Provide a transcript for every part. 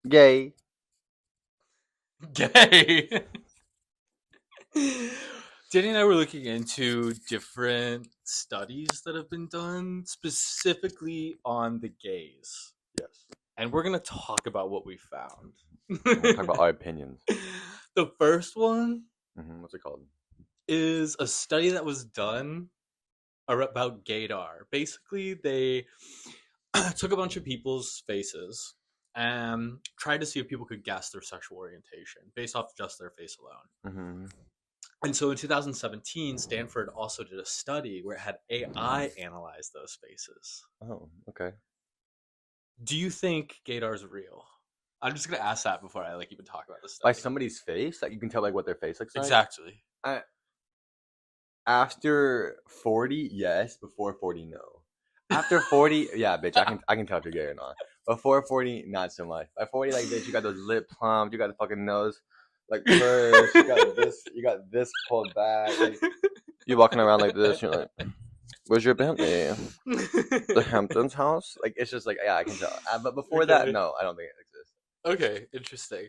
Gay. Gay. Danny and I were looking into different studies that have been done specifically on the gays. Yes. And we're going to talk about what we found. And we'll talk about our opinions. The first one What's it called? is a study that was done about gaydar. Basically, they took a bunch of people's faces and tried to see if people could guess their sexual orientation based off just their face alone. Mm-hmm. And so in 2017, Stanford also did a study where it had AI analyze those faces. Oh, okay. Do you think gaydar is real? I'm just gonna ask that before I even talk about the By study. somebody's face, like you can tell like what their face looks like. Exactly. I, after 40, yes. Before 40, no. After 40, yeah, bitch, I can tell if you're gay or not. Before 40, not so much. By 40, like bitch, you got those lip plumps, you got the fucking nose like pursed, you got this pulled back, like you walking around like this, you're like, where's your Bentley? The Hamptons house? Like it's just like yeah, I can tell. But before that, Okay. no, I don't think it exists. Okay. Interesting.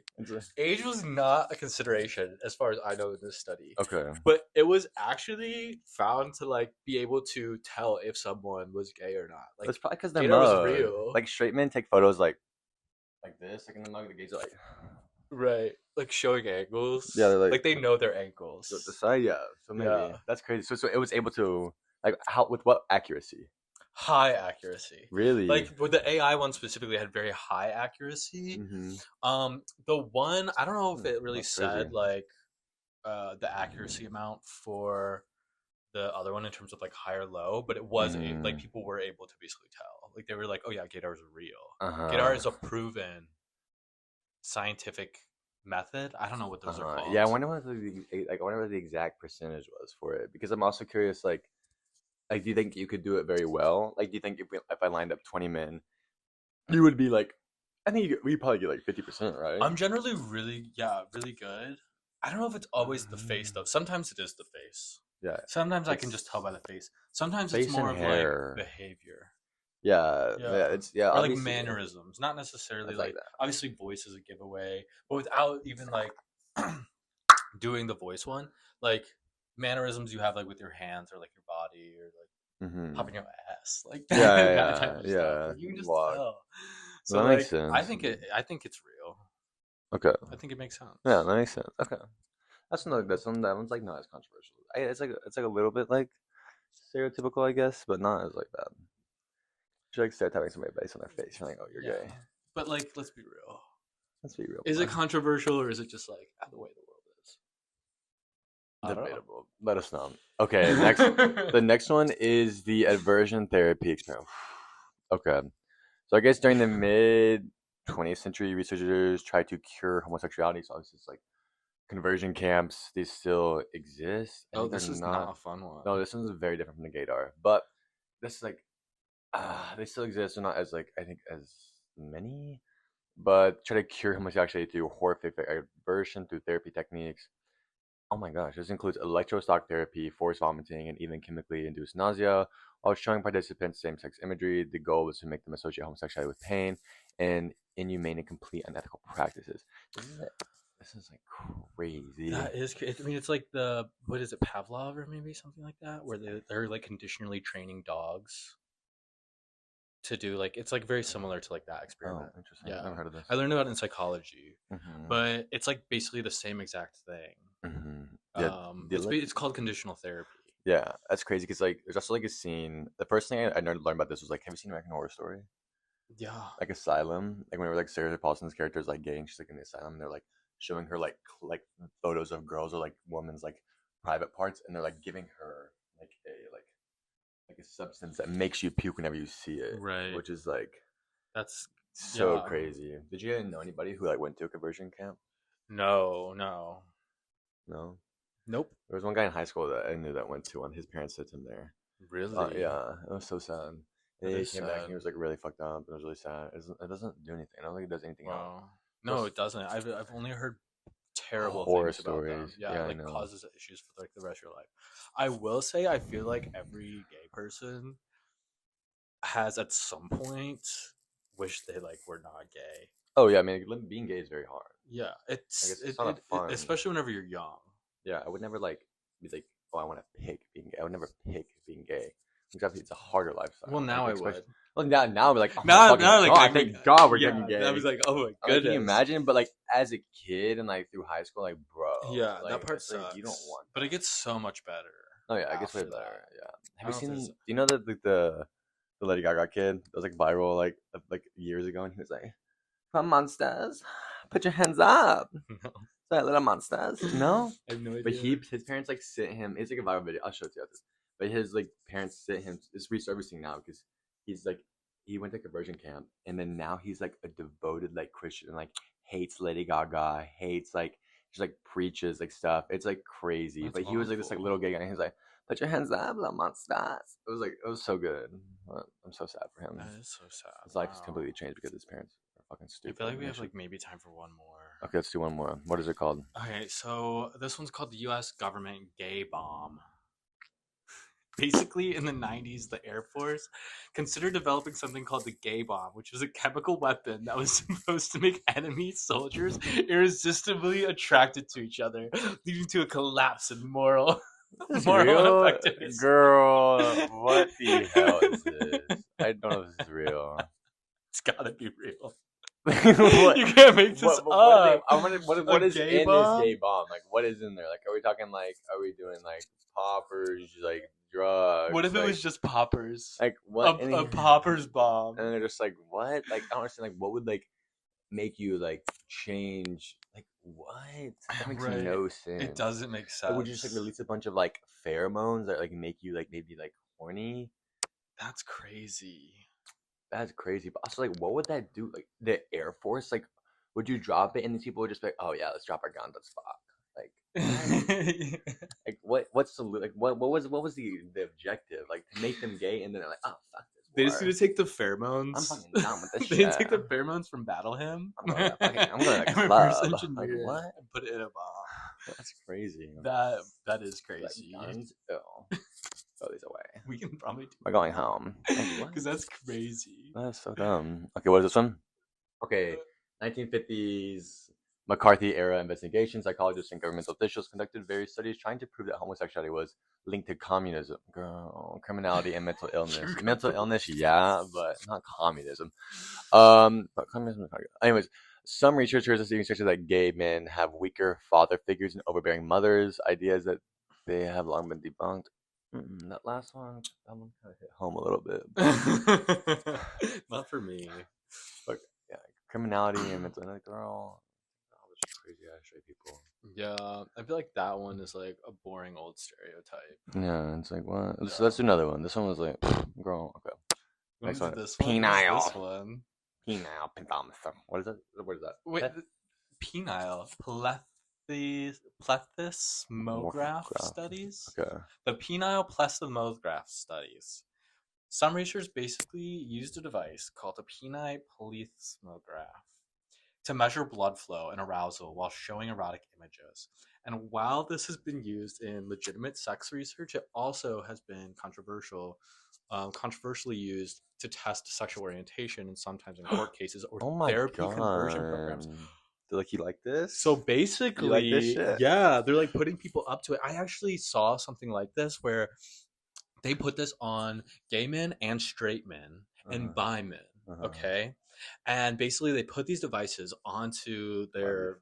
Age was not a consideration as far as I know in this study, Okay. but it was actually found to be able to tell if someone was gay or not. Like It's probably because they're gaydar was mug. real, Like straight men take photos like this, like in the mug. The gays are like, right? Like showing yeah, ankles, they're like like they know their the ankles. side, yeah. So maybe Yeah, that's crazy. So it was able to like how with what accuracy? high accuracy. Really? Like with the AI one specifically had very high accuracy. Mm-hmm. The one I don't know if it really That's crazy. said the accuracy amount for the other one in terms of like high or low, but it was like Mm. people were able to basically tell. Like they were like, oh yeah, gaydar is real. Uh Gaydar huh. is a proven scientific method. I don't know what Uh those are huh. Yeah, I called. wonder what I wonder what the exact percentage was for it because I'm also curious like do you think you could do it very well? Like do you think if I lined up 20 men, you would be like I think we probably get like 50%, right? I'm generally really good. I don't know if it's always the face though. Sometimes it is the face. Yeah, Sometimes I can just tell it's by the face. Sometimes it's face and more of like hair. behavior. Yeah, Yeah. yeah, it's yeah, Or like obviously mannerisms. Not necessarily it's like like that. obviously voice is a giveaway, but without even like doing the voice one, like mannerisms you have like with your hands or like your body or like Mm-hmm. popping your ass, like Yeah, that type yeah, of yeah, stuff. yeah. Like you can just Walk. tell. So Well, that makes like sense. I think it's real. Okay. I think it makes Yeah, sense. that makes sense. Okay. That's another good one. That one's like not as controversial. It's like a little bit like stereotypical, I guess, but not as like bad. You're like stereotyping somebody based on their face. You're like, oh, you're Yeah. gay. But like let's be real. Let's be real, Is boy. it controversial or is it just like the way the world is? I don't Debatable. Let us know. Okay, next. know. The next one is the aversion therapy experiment. Okay. So I guess during the mid 20th century, researchers tried to cure homosexuality. So it's just like conversion camps. They still exist. I Oh, think they're this is not not. a fun one. No, this one's very different from the gaydar. But this is like they still exist. They're not as like I think as many. But try to cure homosexuality through horrific aversion through therapy techniques. Oh my gosh, this includes electroshock therapy, forced vomiting, and even chemically induced nausea. While showing participants same sex imagery, the goal was to make them associate homosexuality with pain and inhumane and complete unethical practices. This is like crazy. That is, I mean, it's like the what is it, Pavlov or maybe something like that, where they're like conditionally training dogs to do like it's like very similar to like that Oh, experiment. interesting. Yeah, Never heard of this. I learned about it in psychology, Mm-hmm. but it's like basically the same exact thing. Mm-hmm. Yeah, It's called conditional therapy. yeah, that's crazy because like there's also like a scene. The first thing I learned about this was like, have you seen American Horror Story? Yeah, Like Asylum, like whenever like Sarah Paulson's character is like gay and she's like in the asylum, they're like showing her like photos of girls or like women's like private parts, and they're like giving her like a substance that makes you puke whenever you see it, right. which is like That's so yeah. crazy. Did you know anybody who like went to a conversion camp? No, no, No. nope. There was one guy in high school that I knew that went to one. His parents sent him there. Really, Yeah, it was so sad. that He is came back and sad. he was like really fucked up. It was really sad. It doesn't do anything. I don't think it does anything else. Wow. No, Just it doesn't. I've only heard terrible horror things about them. stories. Yeah, Yeah, I like know. causes issues for like the rest of your life. I will say I feel like every gay person has at some point wish they like were not gay. Oh yeah, I mean, being gay is very hard. Yeah, Like it's not fun. especially whenever you're young. Yeah, I would never like be like, oh, I want to pick being gay. I would never pick being gay. Because it's a harder lifestyle. Well, now like, I would. Well, now we're like, oh my Now, fucking now, like, god, thank God we're yeah, getting gay. I was like, oh my Like, goodness. can you imagine? But like as a kid and like through high school, like bro, Yeah, like, that part it's, like, sucks. you don't want. But it gets so much better. Oh yeah, it gets way after better. that. Yeah. I Have you don't seen? think Do so. you know that the Lady Gaga kid that was like viral like years ago, and he was like, "Come monsters, put your hands up, No, that little monsters." No, I have no idea. but his parents like sit him. It's like a viral video. I'll show it to you after. But his like parents sit him. It's resurfacing now because he's like he went to conversion camp, and then now he's like a devoted like Christian, like hates Lady Gaga, hates like just like preaches like stuff. It's like crazy. That's But he was like this like awful. little gay guy, and he's like, "Put your hands up, little monsters." It was so good. I'm so sad for him. That is so sad. His life has Wow. completely changed because his parents are fucking I stupid. feel like we and have they like should- maybe time for one more. Okay, let's do one more. What is it called? Okay, so this one's called the U.S. government gay bomb. Basically, in the 90s, the Air Force considered developing something called the gay bomb, which was a chemical weapon that was supposed to make enemy soldiers irresistibly attracted to each other, leading to a collapse in moral moral effectiveness. Girl, what the hell is this? I don't know if this is real. It's gotta be real. what, You can't make this up. What A is gay in bomb? this gay bomb? Like, what is in there? Like, are we talking like, are we doing like poppers, like drugs? What if it like, was just poppers? like what? A poppers bomb. And they're just like, what? Like, I don't understand. Like, what would like make you like change? Like, what? That makes Right. no sense. It doesn't make sense. Like, would you just like release a bunch of like pheromones that like make you like maybe like horny? That's crazy. That's crazy. But also, like, what would that do? Like, the Air Force, like, would you drop it and these people would just be like, oh yeah, let's drop our guns, let's fuck. Like, like what's the like what was the objective? Like to make them gay and then they're like, oh fuck this. They just war. need to take the I'm pheromones. fucking down with this They shit. take the pheromones from Battle Hymn. I'm going to and the reverse club. engineer Like, it what? and put it in a bomb. That's crazy. That is Like, crazy. guns? Oh, throw these away. We can probably do We're going home. Like, what? because that's crazy. That's so dumb. Okay, what is this one? Okay, 1950s McCarthy era investigation. Psychologists and governmental officials conducted various studies trying to prove that homosexuality was linked to communism, girl, criminality, and mental illness. Mental illness, yeah, but not communism. But communism. Anyways, some researchers are even suggested that gay men have weaker father figures and overbearing mothers. Ideas that they have long been debunked. That last one, that one kind of hit home a little bit. Not for me. But yeah, criminality and mental illness, girl. All those crazy ass straight people. Yeah, I feel like that one is like a boring old stereotype. Yeah, it's like what? Yeah. So let's do another one. This one was like, girl. Okay. Next one. This Penile. What's this one? Penile pedometer. What is that? What is that? Wait, That- penile plethysmograph studies. Okay. The penile plethysmograph studies. Some researchers basically used a device called a penile plethysmograph to measure blood flow and arousal while showing erotic images. And while this has been used in legitimate sex research, it also has been controversially used to test sexual orientation and sometimes in court cases or Oh my therapy god. conversion programs. They're like, you like this? So basically, this shit? yeah, they're like putting people up to it. I actually saw something like this where they put this on gay men and straight men and bi men. Okay. And basically they put these devices onto their,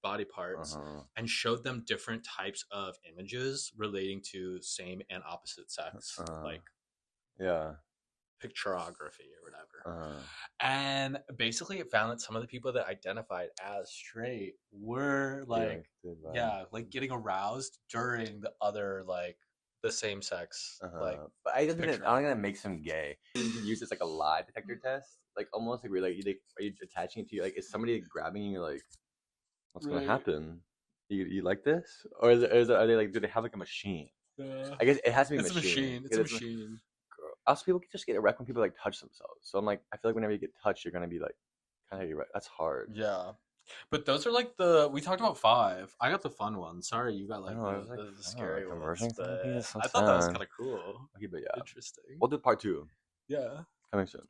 body parts and showed them different types of images relating to same and opposite sex, like yeah, picturography or whatever. And basically it found that some of the people that identified as straight were like, like getting aroused during the other, like the same sex, like. But I don't think that makes him gay. You can use this like a lie detector test, like almost like where like are you attaching it to you? Like, is somebody grabbing you? Like, what's gonna happen? You like this, or are they like? Do they have like a machine? I guess it has to be It's a machine. It's a machine. Also, people just get erect when people like touch themselves. So I'm like, I feel like whenever you get touched, you're gonna be like kind of erect. That's hard. Yeah. But those are like we talked about 5. I got the fun ones. Sorry, you got like the scary ones. But I thought that was kind of cool. Okay, but yeah, interesting. we'll do part 2. Yeah. Coming soon.